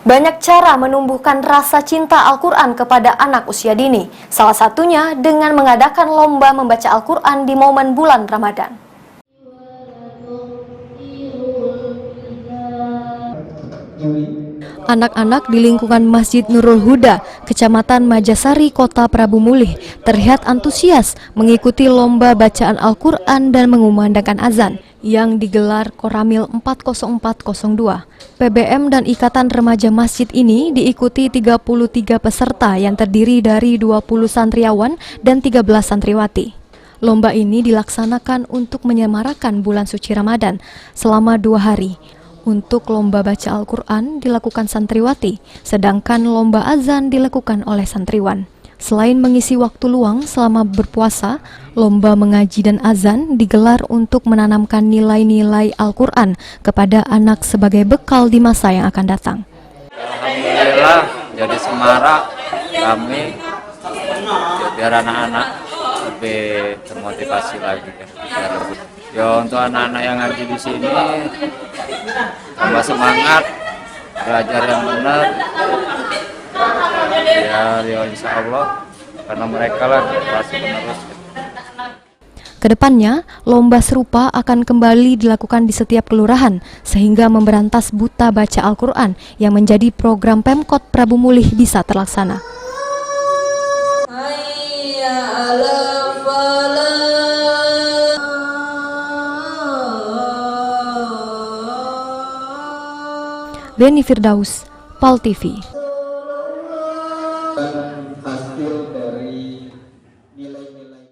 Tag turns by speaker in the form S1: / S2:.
S1: Banyak cara menumbuhkan rasa cinta Al-Quran kepada anak usia dini. Salah satunya dengan mengadakan lomba membaca Al-Quran di momen bulan Ramadan. Anak-anak di lingkungan Masjid Nurul Huda, Kecamatan Majasari, Kota Prabu Mulih, terlihat antusias mengikuti lomba bacaan Al-Quran dan mengumandangkan azan yang digelar Koramil 40402. PBM dan Ikatan Remaja Masjid ini diikuti 33 peserta yang terdiri dari 20 santriawan dan 13 santriwati. Lomba ini dilaksanakan untuk menyemarakan bulan suci Ramadan selama 2 hari. Untuk lomba baca Al-Quran dilakukan santriwati, sedangkan lomba azan dilakukan oleh santriwan. Selain mengisi waktu luang selama berpuasa, lomba mengaji dan azan digelar untuk menanamkan nilai-nilai Al-Quran kepada anak sebagai bekal di masa yang akan datang.
S2: Alhamdulillah, jadi semarak kami, biar anak-anak lebih termotivasi lagi. Ya untuk anak-anak yang ngaji di sini tambah semangat, belajar yang benar. Ya insya Allah, karena mereka lah pasti penerus.
S1: Kedepannya, lomba serupa akan kembali dilakukan di setiap kelurahan sehingga memberantas buta baca Al-Quran yang menjadi program Pemkot Prabu Mulih bisa terlaksana. Beni Firdaus, PAL TV.